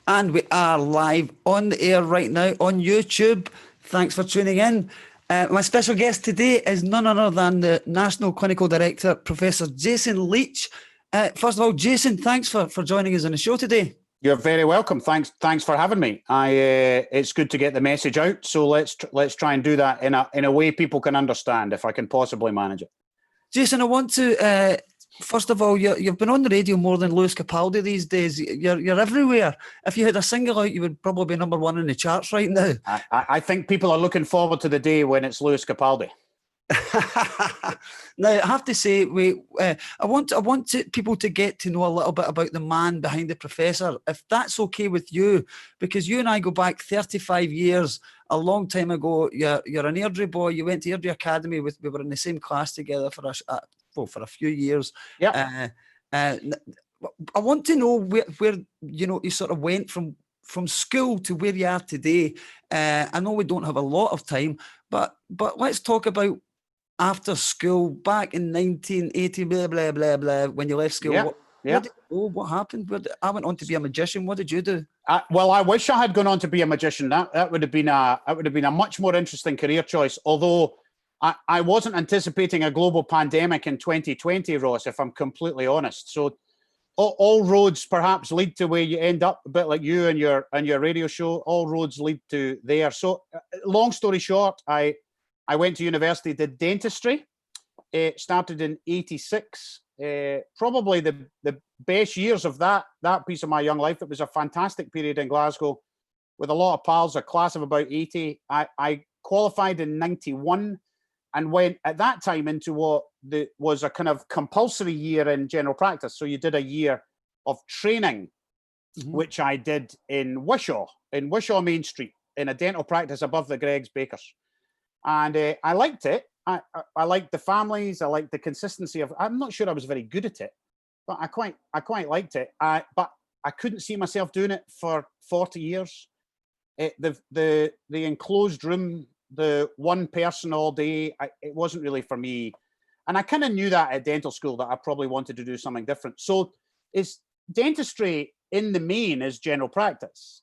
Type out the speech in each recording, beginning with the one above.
And we are live on the air right now on YouTube. Thanks for tuning in. My special guest today is none other than the National Clinical Director, Professor Jason Leitch. First of all, Jason, thanks for joining us on the show today. You're very welcome. Thanks for having me. It's good to get the message out. So let's try and do that in a way people can understand, if I can possibly manage it. Jason, I want to first of all, you've been on the radio more than Lewis Capaldi these days. You're everywhere. If you had a single out, you would probably be number one in the charts right now. I think people are looking forward to the day when it's Lewis Capaldi. Now, I have to say, I want people to get to know a little bit about the man behind the professor, if that's okay with you, because you and I go back 35 years, a long time ago. You're an Airdrie boy. You went to Airdrie Academy. We were in the same class together for a few years. Yeah. I want to know where you sort of went from school to where you are today. I know we don't have a lot of time, but let's talk about after school back in 1980, blah, blah, blah, blah, when you left school. What happened? I went on to be a magician. What did you do? Well, I wish I had gone on to be a magician. That would have been a much more interesting career choice. Although I wasn't anticipating a global pandemic in 2020, Ross, if I'm completely honest. So all roads perhaps lead to where you end up, a bit like you and your radio show. All roads lead to there. So long story short, I went to university, did dentistry. It started in '86. Probably the best years of that piece of my young life. It was a fantastic period in Glasgow with a lot of pals, a class of about 80. I qualified in '91 and went at that time into what was a kind of compulsory year in general practice. So you did a year of training, which I did in Wishaw Main Street, in a dental practice above the Greggs Bakers. And I liked it. I liked the families. I liked the consistency of. I'm not sure I was very good at it, but I quite liked it. But I couldn't see myself doing it for 40 years. The enclosed room, the one person all day, it wasn't really for me. And I kind of knew that at dental school that I probably wanted to do something different. So it's dentistry in the main is general practice,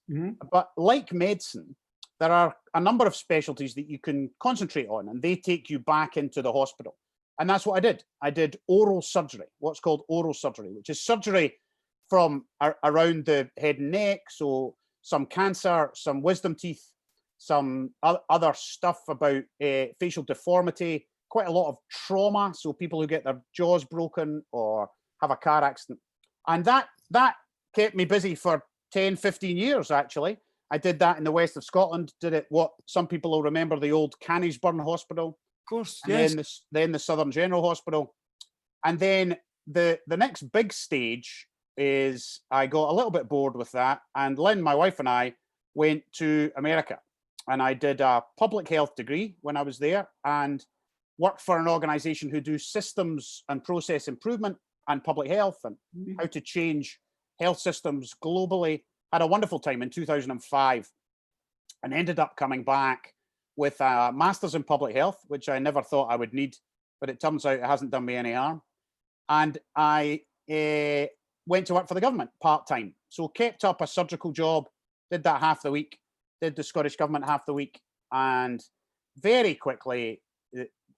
but like medicine, there are a number of specialties that you can concentrate on, and they take you back into the hospital. And that's what I did. I did oral surgery, what's called oral surgery, which is surgery from around the head and neck. So some cancer, some wisdom teeth, some other stuff about facial deformity, quite a lot of trauma. So people who get their jaws broken or have a car accident. And that kept me busy for 10, 15 years, actually. I did that in the west of Scotland, did it what some people will remember, the old Cannisburn Hospital. Of course, and yes. Then the Southern General Hospital. And then the next big stage is I got a little bit bored with that. And Lynn, my wife, and I went to America. And I did a public health degree when I was there and worked for an organization who do systems and process improvement and public health and how to change health systems globally. Had a wonderful time in 2005 and ended up coming back with a master's in public health, which I never thought I would need, but it turns out it hasn't done me any harm. And I went to work for the government part-time. So kept up a surgical job, did that half the week, did the Scottish government half the week, and very quickly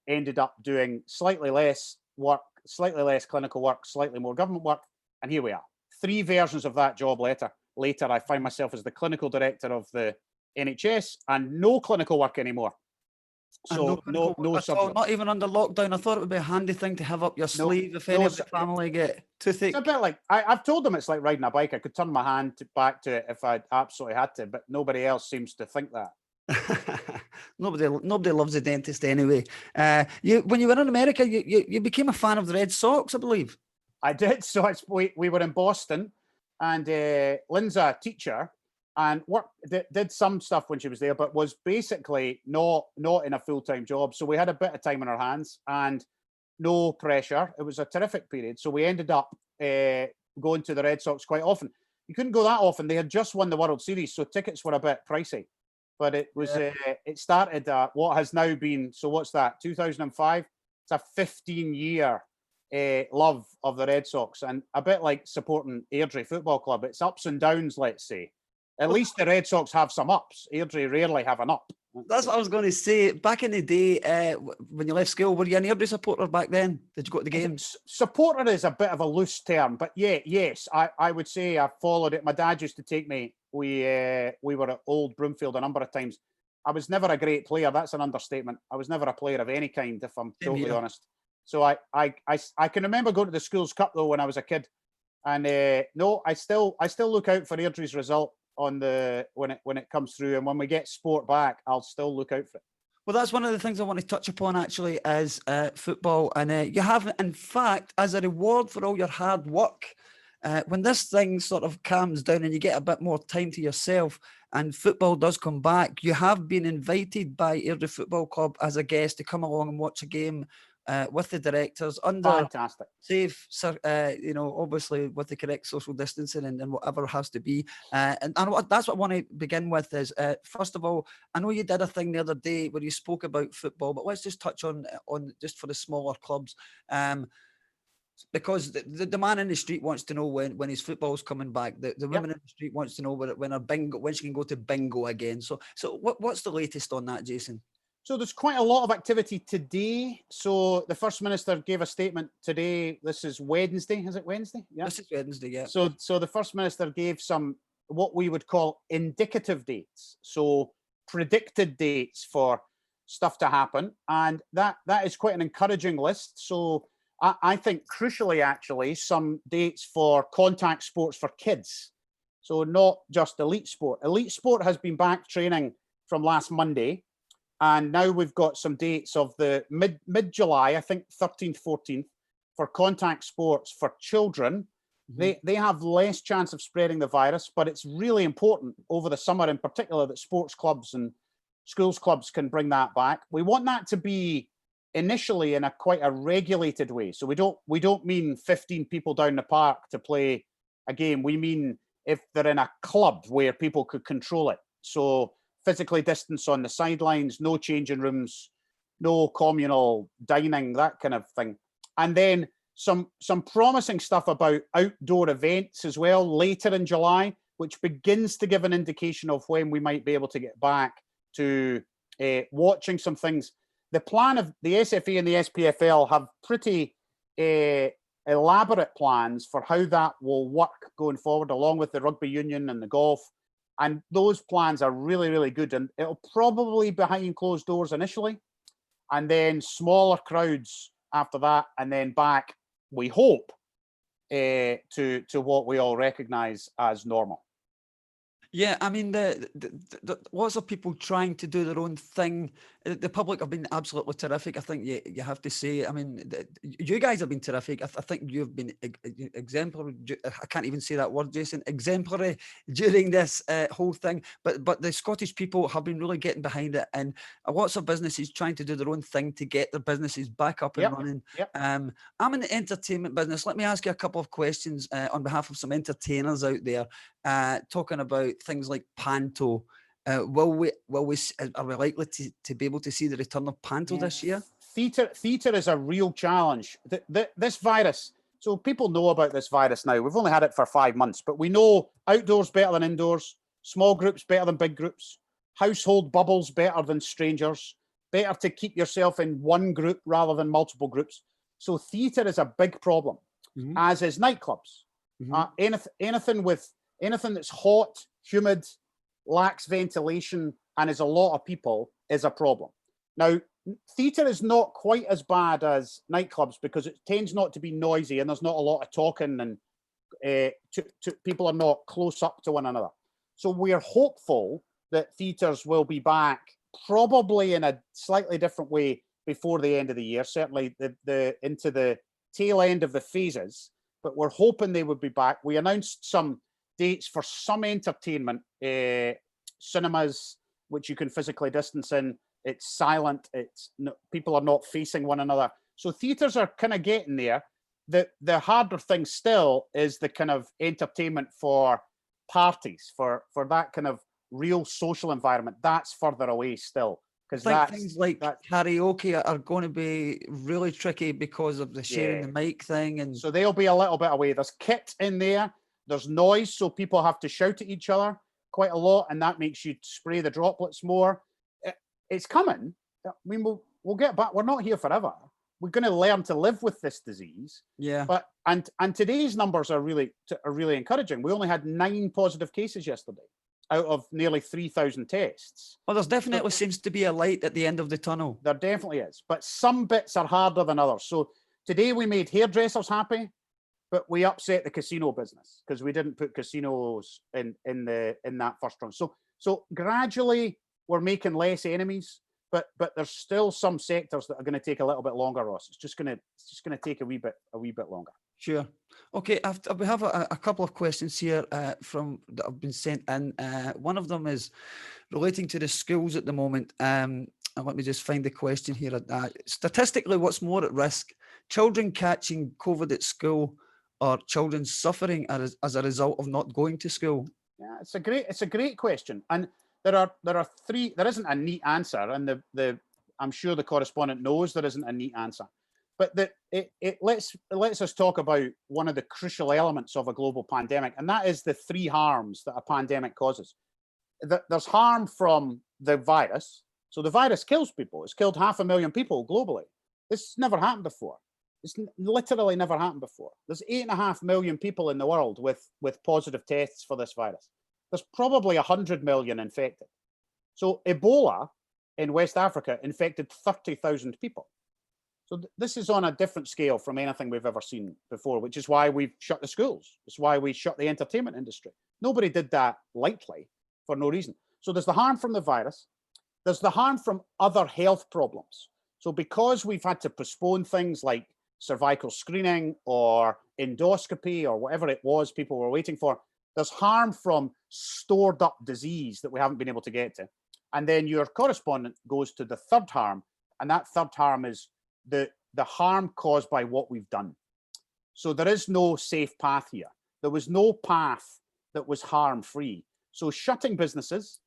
ended up doing slightly less work, slightly less clinical work, slightly more government work. And here we are. 3 versions of that job later, I find myself as the clinical director of the NHS and no clinical work anymore. So no surgery. Not even under lockdown. I thought it would be a handy thing to have up your sleeve if any of the family get toothache. It's a bit like I've told them it's like riding a bike. I could turn my hand back to it if I absolutely had to, but nobody else seems to think that. Nobody loves the dentist anyway. When you were in America, you became a fan of the Red Sox, I believe. I did. So we were in Boston. And Lynn's a teacher and did some stuff when she was there, but was basically not in a full-time job. So we had a bit of time on our hands and no pressure. It was a terrific period. So we ended up going to the Red Sox quite often. You couldn't go that often. They had just won the World Series, so tickets were a bit pricey. But it was it started what has now been, so what's that, 2005? It's a 15-year love of the Red Sox, and a bit like supporting Airdrie Football Club. It's ups and downs, let's say. At least the Red Sox have some ups. Airdrie rarely have an up. That's what I was going to say. Back in the day, when you left school, were you an Airdrie supporter back then? Did you go to the games? Supporter is a bit of a loose term, but yes, I would say I followed it. My dad used to take me. We were at Old Broomfield a number of times. I was never a great player. That's an understatement. I was never a player of any kind, if I'm totally honest. So I can remember going to the Schools Cup though when I was a kid, and no, I still look out for Airdrie's result on the when it comes through, and when we get sport back, I'll still look out for it. Well, that's one of the things I want to touch upon actually is football, and you have, in fact, as a reward for all your hard work, when this thing sort of calms down and you get a bit more time to yourself and football does come back, you have been invited by Airdrie Football Club as a guest to come along and watch a game with the directors under Fantastic. safe, obviously with the correct social distancing and whatever has to be. And that's what I want to begin with is, first of all, I know you did a thing the other day where you spoke about football, but let's just touch on just for the smaller clubs. Because the man in the street wants to know when his football's coming back. The woman in the street wants to know when she can go to bingo again. So what's the latest on that, Jason? So there's quite a lot of activity today. So the First Minister gave a statement today. This is Wednesday. Is it Wednesday? Yeah. This is Wednesday, yeah. So the First Minister gave some what we would call indicative dates. So predicted dates for stuff to happen. And that is quite an encouraging list. So I think crucially, actually, some dates for contact sports for kids. So not just elite sport. Elite sport has been back training from last Monday. And now we've got some dates of the mid-July, I think 13th, 14th, for contact sports for children. Mm-hmm. They have less chance of spreading the virus, but it's really important over the summer in particular that sports clubs and schools clubs can bring that back. We want that to be initially in a quite a regulated way. So we don't mean 15 people down the park to play a game. We mean if they're in a club where people could control it. So physically distance on the sidelines, no changing rooms, no communal dining, that kind of thing. And then some promising stuff about outdoor events as well later in July, which begins to give an indication of when we might be able to get back to watching some things. The plan of the SFA and the SPFL have pretty elaborate plans for how that will work going forward, along with the rugby union and the golf. And those plans are really, really good. And it'll probably be behind closed doors initially, and then smaller crowds after that, and then back, we hope, to what we all recognise as normal. Yeah, I mean, the lots of people trying to do their own thing. The public have been absolutely terrific. I think you have to say. I mean, you guys have been terrific. I think you've been exemplary. I can't even say that word, Jason. Exemplary during this whole thing. But the Scottish people have been really getting behind it, and lots of businesses trying to do their own thing to get their businesses back up and running. Yep. I'm in the entertainment business. Let me ask you a couple of questions on behalf of some entertainers out there, talking about things like Panto. Are we likely to be able to see the return of Panto this year? Theatre is a real challenge. This virus, so people know about this virus now. We've only had it for 5 months, but we know outdoors better than indoors, small groups better than big groups, household bubbles better than strangers, better to keep yourself in one group rather than multiple groups. So theatre is a big problem, as is nightclubs. Anything that's hot, humid, lacks ventilation, and is a lot of people is a problem. Now, theatre is not quite as bad as nightclubs because it tends not to be noisy and there's not a lot of talking, and people are not close up to one another. So we're hopeful that theatres will be back probably in a slightly different way before the end of the year, certainly into the tail end of the phases, but we're hoping they would be back. We announced some dates for some entertainment, cinemas, which you can physically distance in. It's silent. People are not facing one another. So theatres are kind of getting there. The harder thing still is the kind of entertainment for parties, for that kind of real social environment. That's further away still. Because things like karaoke are going to be really tricky because of the sharing the mic thing. And so they'll be a little bit away. There's kit in there. There's noise, so people have to shout at each other. quite a lot, and that makes you spray the droplets more. It's coming. I mean, we'll get back. We're not here forever. We're going to learn to live with this disease. Yeah. But and today's numbers are really encouraging. We only had 9 positive cases yesterday out of nearly 3,000 tests. Well, there's definitely seems to be a light at the end of the tunnel. There definitely is, but some bits are harder than others. So today we made hairdressers happy, but we upset the casino business because we didn't put casinos in that first round. So gradually we're making less enemies, but there's still some sectors that are going to take a little bit longer, Ross. It's just going to take a wee bit longer. Sure. Okay, we have a couple of questions here that have been sent in. One of them is relating to the schools at the moment. And let me just find the question here. Statistically, what's more at risk? Children catching COVID at school or children suffering as a result of not going to school? Yeah, it's a great question. And there are 3, there isn't a neat answer. And I'm sure the correspondent knows there isn't a neat answer. But it lets us talk about one of the crucial elements of a global pandemic, and that is the 3 harms that a pandemic causes. There's harm from the virus. So the virus kills people. It's killed 500,000 people globally. This never happened before. It's literally never happened before. There's 8.5 million people in the world with positive tests for this virus. There's probably 100 million infected. So Ebola in West Africa infected 30,000 people. So this is on a different scale from anything we've ever seen before, which is why we've shut the schools. It's why we shut the entertainment industry. Nobody did that lightly for no reason. So there's the harm from the virus. There's the harm from other health problems. So because we've had to postpone things like cervical screening or endoscopy or whatever it was people were waiting for, there's harm from stored up disease that we haven't been able to get to. And then your correspondent goes to the third harm, and that third harm is the harm caused by what we've done. So there is no safe path here. There was no path that was harm-free. So shutting businesses,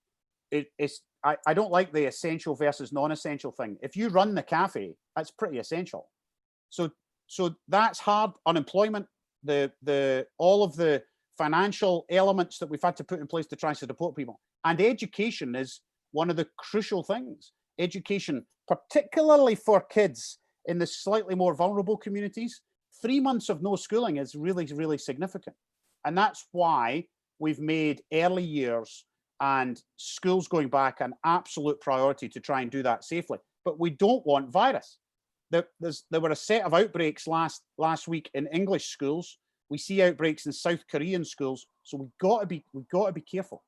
I don't like the essential versus non-essential thing. If you run the cafe, that's pretty essential. So that's hard. Unemployment, all of the financial elements that we've had to put in place to try to support people. And education is one of the crucial things. Education, particularly for kids in the slightly more vulnerable communities, 3 months of no schooling is really, really significant. And that's why we've made early years and schools going back an absolute priority to try and do that safely. But we don't want virus. There were a set of outbreaks last week in English schools. We see outbreaks in South Korean schools. So we've got to be careful.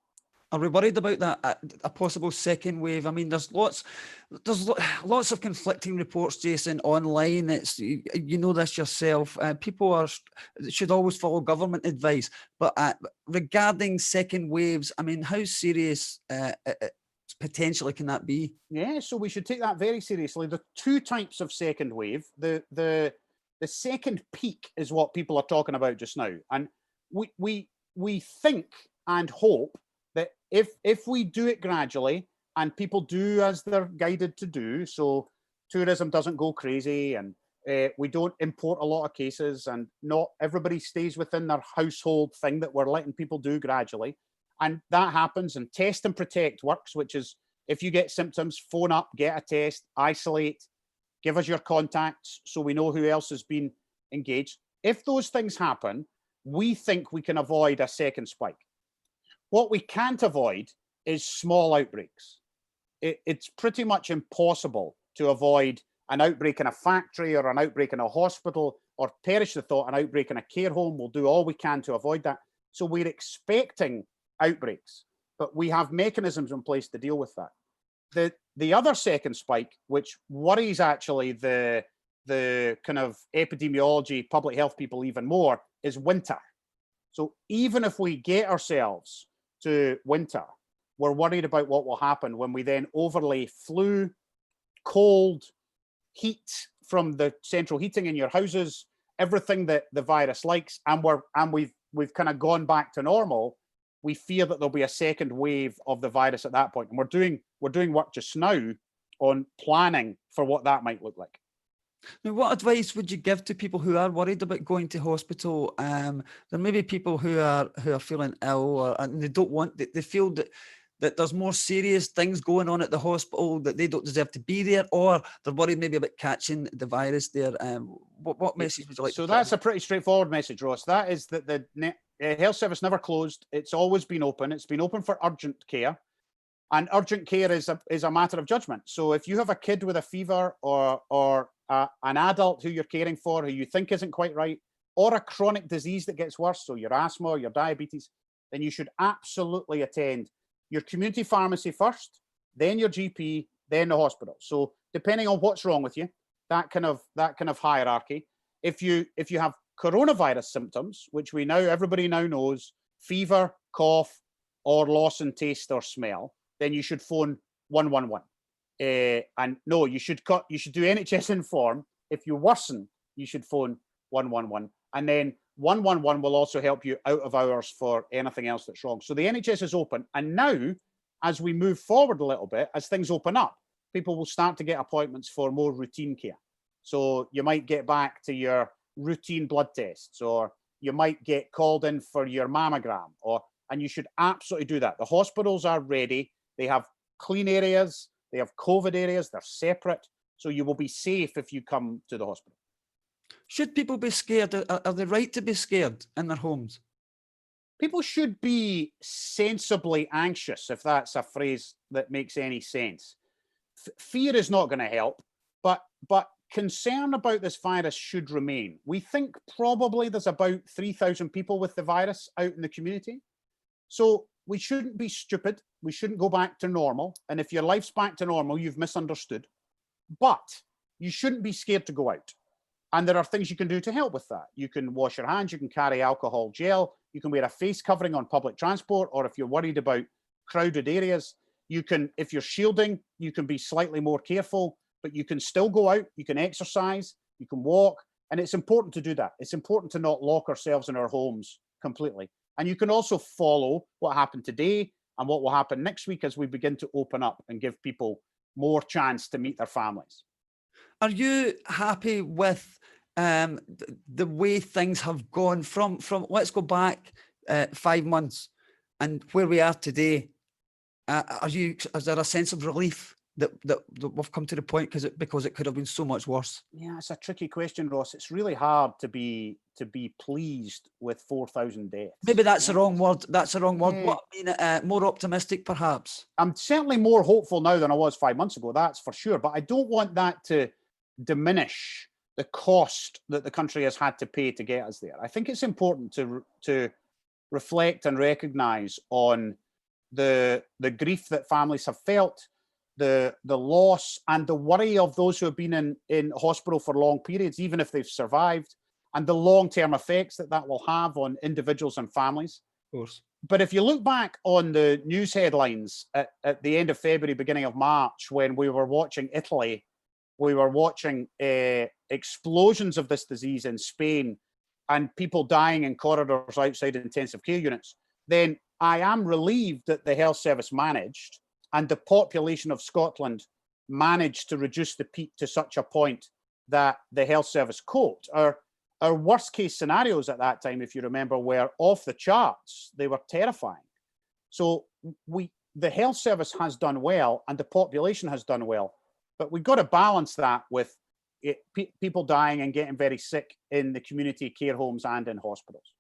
Are we worried about that, a possible second wave? I mean, there's lots of conflicting reports, Jason, online. It's, you know this yourself. People should always follow government advice. But regarding second waves, I mean, how serious potentially can that be? Yeah, so we should take that very seriously. There are 2 types of second wave. The second peak is what people are talking about just now, and we think and hope that if we do it gradually and people do as they're guided to do, so tourism doesn't go crazy and we don't import a lot of cases and not everybody stays within their household thing that we're letting people do gradually, and that happens, and test and protect works, which is if you get symptoms, phone up, get a test, isolate, give us your contacts so we know who else has been engaged. If those things happen, we think we can avoid a second spike. What we can't avoid is small outbreaks. It's pretty much impossible to avoid an outbreak in a factory or an outbreak in a hospital, or perish the thought, an outbreak in a care home. We'll do all we can to avoid that. So we're expecting outbreaks, but we have mechanisms in place to deal with that. The other second spike, which worries actually the kind of epidemiology, public health people even more, is winter. So even if we get ourselves to winter, we're worried about what will happen when we then overlay flu, cold, heat from the central heating in your houses, everything that the virus likes, and we've kind of gone back to normal. We fear that there'll be a second wave of the virus at that point, and we're doing work just now on planning for what that might look like. Now, what advice would you give to people who are worried about going to hospital? There may be people who are feeling ill, and they don't want. They feel that there's more serious things going on at the hospital, that they don't deserve to be there, or they're worried maybe about catching the virus there. What message would you like to So put that's in? a pretty straightforward message, Ross. That is that the health service never closed. It's always been open. It's been open for urgent care. And urgent care is a matter of judgment. So if you have a kid with a fever, or an adult who you're caring for who you think isn't quite right, or a chronic disease that gets worse, so your asthma or your diabetes, then you should absolutely attend your community pharmacy first, then your GP, then the hospital. So depending on what's wrong with you, that kind of hierarchy. If you have coronavirus symptoms, which we now everybody now knows, fever, cough, or loss in taste or smell, then you should phone 111. And no, you should do NHS Inform. If you worsen, you should phone 111. And then 111 will also help you out of hours for anything else that's wrong. So the NHS is open. And now, as we move forward a little bit, as things open up, people will start to get appointments for more routine care. So you might get back to your routine blood tests, or you might get called in for your mammogram, and you should absolutely do that. The hospitals are ready. They have clean areas. They have COVID areas. They're separate. So you will be safe if you come to the hospital. Should people be scared? Are they right to be scared in their homes? People should be sensibly anxious, if that's a phrase that makes any sense. Fear is not going to help, but concern about this virus should remain. We think probably there's about 3,000 people with the virus out in the community. So we shouldn't be stupid. We shouldn't go back to normal. And if your life's back to normal, you've misunderstood. But you shouldn't be scared to go out. And there are things you can do to help with that. You can wash your hands, you can carry alcohol gel, you can wear a face covering on public transport, or if you're worried about crowded areas, you can, if you're shielding, you can be slightly more careful, but you can still go out, you can exercise, you can walk, and it's important to do that. It's important to not lock ourselves in our homes completely. And you can also follow what happened today and what will happen next week as we begin to open up and give people more chance to meet their families. Are you happy with the way things have gone from let's go back 5 months and where we are today? Is there a sense of relief that we've come to the point because it could have been so much worse? Yeah, it's a tricky question, Ross. It's really hard to be pleased with 4,000 deaths. Maybe that's the wrong word. That's the wrong word. Yeah. What I mean, more optimistic, perhaps. I'm certainly more hopeful now than I was 5 months ago. That's for sure. But I don't want that to diminish the cost that the country has had to pay to get us there. I think it's important to reflect and recognise on the grief that families have felt, the loss and the worry of those who have been in hospital for long periods, even if they've survived, and the long-term effects that will have on individuals and families. Of course. But if you look back on the news headlines at the end of February, beginning of March, when we were watching Italy, we were watching explosions of this disease in Spain and people dying in corridors outside intensive care units, then I am relieved that the health service managed and the population of Scotland managed to reduce the peak to such a point that the health service coped. Our worst case scenarios at that time, if you remember, were off the charts. They were terrifying. So the health service has done well and the population has done well, but we've got to balance that with people dying and getting very sick in the community care homes and in hospitals.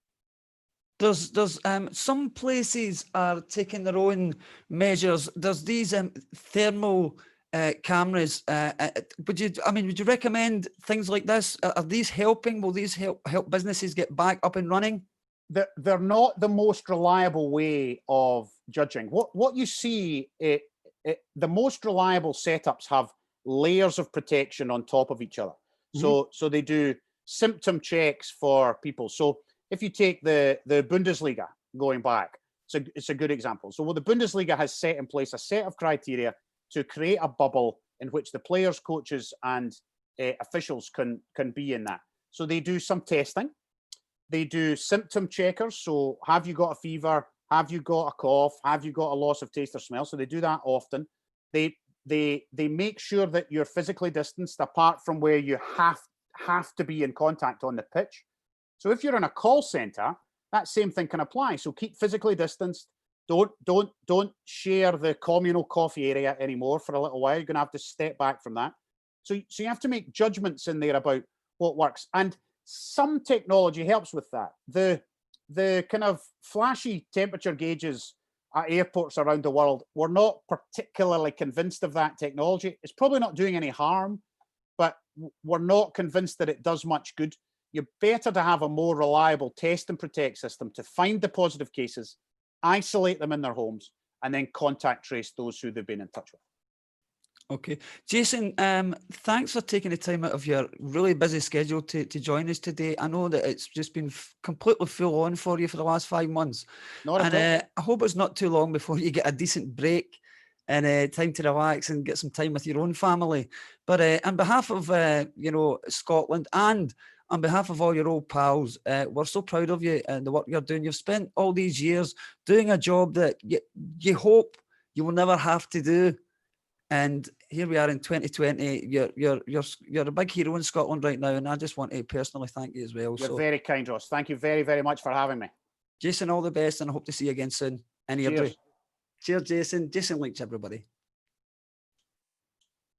There's some places are taking their own measures. There's these thermal cameras. Would you recommend things like this? Are these helping? Will these help businesses get back up and running? They're not the most reliable way of judging. What you see, the most reliable setups have layers of protection on top of each other. Mm-hmm. So they do symptom checks for people. So if you take the Bundesliga going back, it's a good example. So the Bundesliga has set in place a set of criteria to create a bubble in which the players, coaches, and officials can be in that. So they do some testing. They do symptom checkers. So have you got a fever? Have you got a cough? Have you got a loss of taste or smell? So they do that often. They They make sure that you're physically distanced apart from where you have to be in contact on the pitch. So if you're in a call center, that same thing can apply. So keep physically distanced. Don't share the communal coffee area anymore for a little while. You're going to have to step back from that. So you have to make judgments in there about what works. And some technology helps with that. The kind of flashy temperature gauges at airports around the world, we're not particularly convinced of that technology. It's probably not doing any harm, but we're not convinced that it does much good. You're better to have a more reliable test and protect system to find the positive cases, isolate them in their homes, and then contact trace those who they've been in touch with. Okay. Jason, thanks for taking the time out of your really busy schedule to join us today. I know that it's just been completely full on for you for the last 5 months. Not at all. I hope it's not too long before you get a decent break and time to relax and get some time with your own family. But on behalf of, Scotland and on behalf of all your old pals, we're so proud of you and the work you're doing. You've spent all these years doing a job that you hope you will never have to do. And here we are in 2020. You're a big hero in Scotland right now, and I just want to personally thank you as well. You're very kind, Ross. Thank you very, very much for having me. Jason, all the best, and I hope to see you again soon. Cheers. Cheers, Jason. Jason Leitch, everybody.